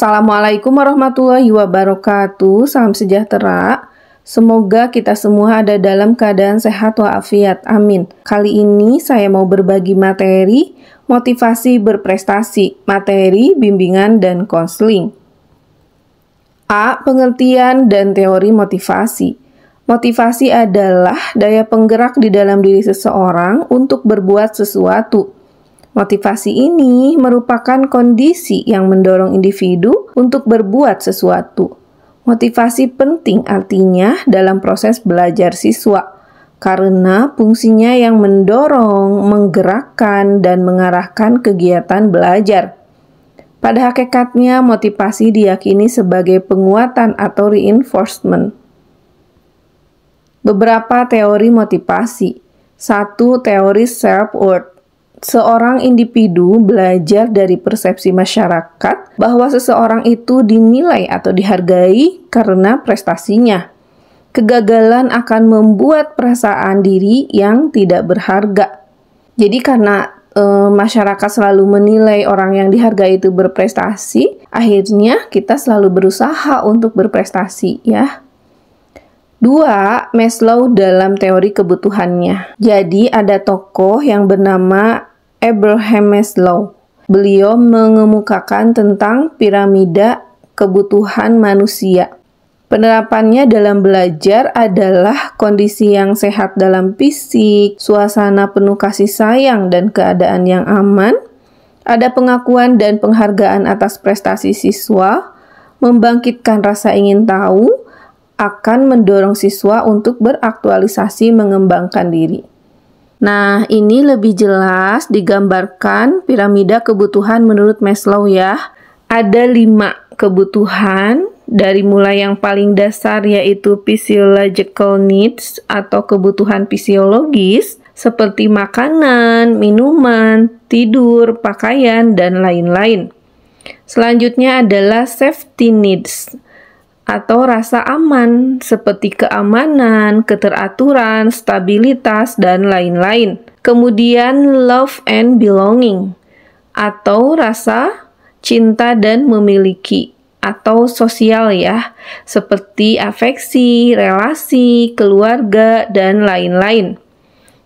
Assalamualaikum warahmatullahi wabarakatuh. Salam sejahtera. Semoga kita semua ada dalam keadaan sehat walafiat. Amin. Kali ini saya mau berbagi materi motivasi berprestasi, materi bimbingan dan konseling. A. Pengertian dan teori motivasi. Motivasi adalah daya penggerak di dalam diri seseorang untuk berbuat sesuatu. Motivasi ini merupakan kondisi yang mendorong individu untuk berbuat sesuatu. Motivasi penting artinya dalam proses belajar siswa, karena fungsinya yang mendorong, menggerakkan, dan mengarahkan kegiatan belajar. Pada hakikatnya, motivasi diyakini sebagai penguatan atau reinforcement. Beberapa teori motivasi. 1. Teori self-worth. Seorang individu belajar dari persepsi masyarakat bahwa seseorang itu dinilai atau dihargai karena prestasinya. Kegagalan akan membuat perasaan diri yang tidak berharga. Jadi karena masyarakat selalu menilai orang yang dihargai itu berprestasi, akhirnya kita selalu berusaha untuk berprestasi, ya. 2. Maslow dalam teori kebutuhannya. Jadi ada tokoh yang bernama Abraham Maslow. Beliau mengemukakan tentang piramida kebutuhan manusia. Penerapannya dalam belajar adalah kondisi yang sehat dalam fisik, suasana penuh kasih sayang dan keadaan yang aman, ada pengakuan dan penghargaan atas prestasi siswa, membangkitkan rasa ingin tahu, akan mendorong siswa untuk beraktualisasi mengembangkan diri. Nah, ini lebih jelas digambarkan piramida kebutuhan menurut Maslow ya. Ada 5 kebutuhan, dari mulai yang paling dasar yaitu physiological needs atau kebutuhan fisiologis seperti makanan, minuman, tidur, pakaian, dan lain-lain. Selanjutnya adalah safety needs atau rasa aman seperti keamanan, keteraturan, stabilitas, dan lain-lain. Kemudian love and belonging atau rasa cinta dan memiliki atau sosial ya, seperti afeksi, relasi, keluarga, dan lain-lain.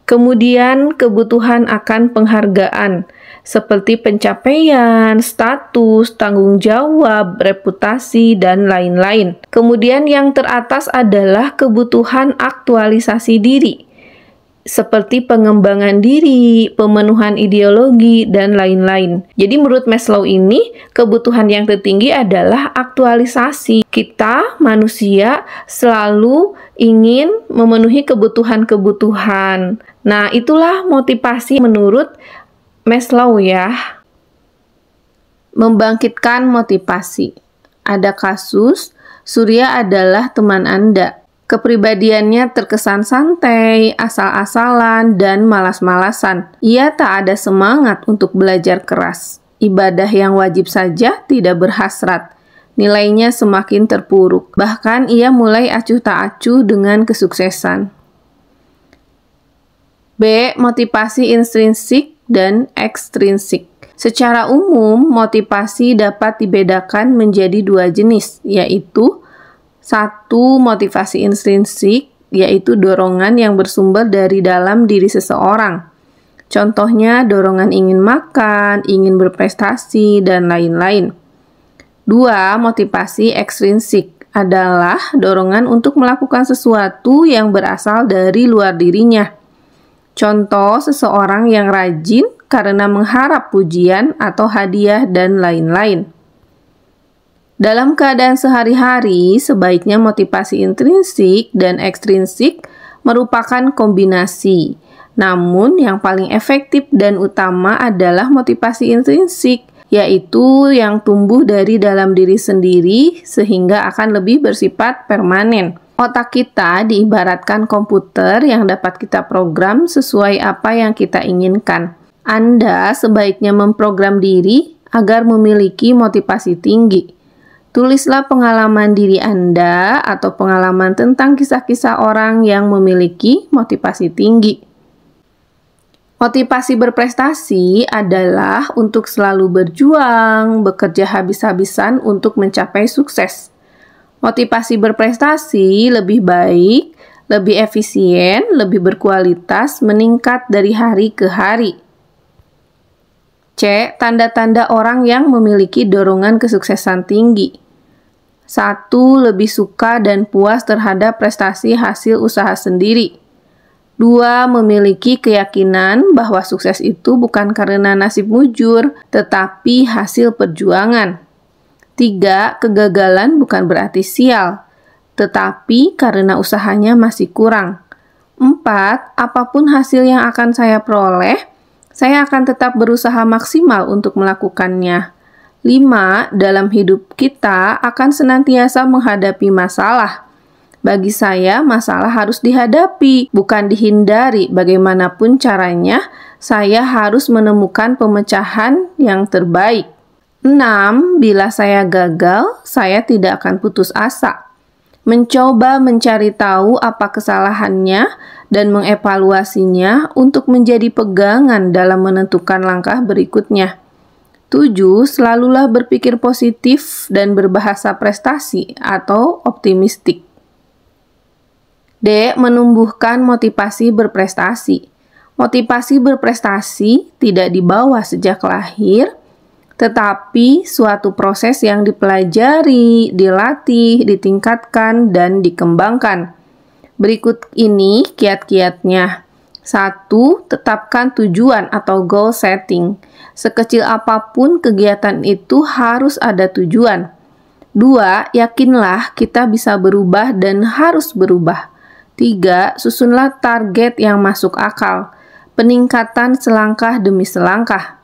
Kemudian kebutuhan akan penghargaan seperti pencapaian, status, tanggung jawab, reputasi, dan lain-lain. Kemudian yang teratas adalah kebutuhan aktualisasi diri, seperti pengembangan diri, pemenuhan ideologi, dan lain-lain. Jadi menurut Maslow ini, kebutuhan yang tertinggi adalah aktualisasi. Kita, manusia, selalu ingin memenuhi kebutuhan-kebutuhan. Nah, itulah motivasi menurut Maslow ya. Membangkitkan motivasi. Ada kasus, Surya adalah teman Anda. Kepribadiannya terkesan santai, asal-asalan, dan malas-malasan. Ia tak ada semangat untuk belajar keras. Ibadah yang wajib saja tidak berhasrat. Nilainya semakin terpuruk. Bahkan ia mulai acuh tak acuh dengan kesuksesan. B. Motivasi intrinsik dan ekstrinsik. Secara umum, motivasi dapat dibedakan menjadi 2 jenis, yaitu 1. Motivasi intrinsik, yaitu dorongan yang bersumber dari dalam diri seseorang. Contohnya, dorongan ingin makan, ingin berprestasi, dan lain-lain. 2. Motivasi ekstrinsik adalah dorongan untuk melakukan sesuatu yang berasal dari luar dirinya. Contoh, seseorang yang rajin karena mengharap pujian atau hadiah dan lain-lain. Dalam keadaan sehari-hari, sebaiknya motivasi intrinsik dan ekstrinsik merupakan kombinasi. Namun, yang paling efektif dan utama adalah motivasi intrinsik, yaitu yang tumbuh dari dalam diri sendiri sehingga akan lebih bersifat permanen. Otak kita diibaratkan komputer yang dapat kita program sesuai apa yang kita inginkan. Anda sebaiknya memprogram diri agar memiliki motivasi tinggi. Tulislah pengalaman diri Anda atau pengalaman tentang kisah-kisah orang yang memiliki motivasi tinggi. Motivasi berprestasi adalah untuk selalu berjuang, bekerja habis-habisan untuk mencapai sukses. Motivasi berprestasi lebih baik, lebih efisien, lebih berkualitas, meningkat dari hari ke hari. C. Tanda-tanda orang yang memiliki dorongan kesuksesan tinggi. 1. Lebih suka dan puas terhadap prestasi hasil usaha sendiri. 2. Memiliki keyakinan bahwa sukses itu bukan karena nasib mujur, tetapi hasil perjuangan. 3. Kegagalan bukan berarti sial, tetapi karena usahanya masih kurang. 4. Apapun hasil yang akan saya peroleh, saya akan tetap berusaha maksimal untuk melakukannya. 5. Dalam hidup kita akan senantiasa menghadapi masalah. Bagi saya, masalah harus dihadapi, bukan dihindari. Bagaimanapun caranya, saya harus menemukan pemecahan yang terbaik. 6. Bila saya gagal, saya tidak akan putus asa. Mencoba mencari tahu apa kesalahannya dan mengevaluasinya untuk menjadi pegangan dalam menentukan langkah berikutnya. 7. Selalulah berpikir positif dan berbahasa prestasi atau optimistik. D. Menumbuhkan motivasi berprestasi. Motivasi berprestasi tidak dibawa sejak lahir, tetapi suatu proses yang dipelajari, dilatih, ditingkatkan, dan dikembangkan. Berikut ini kiat-kiatnya. 1. Tetapkan tujuan atau goal setting. Sekecil apapun kegiatan itu harus ada tujuan. 2. Yakinlah kita bisa berubah dan harus berubah. 3. Susunlah target yang masuk akal. Peningkatan selangkah demi selangkah.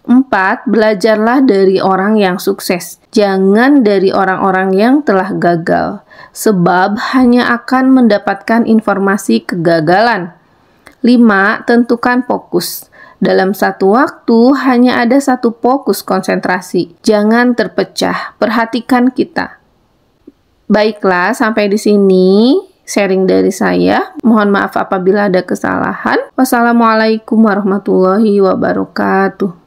4. Belajarlah dari orang yang sukses. Jangan dari orang-orang yang telah gagal, sebab hanya akan mendapatkan informasi kegagalan. 5. Tentukan fokus. Dalam satu waktu, hanya ada satu fokus konsentrasi. Jangan terpecah. Perhatikan kita. Baiklah, sampai di sini sharing dari saya. Mohon maaf apabila ada kesalahan. Wassalamualaikum warahmatullahi wabarakatuh.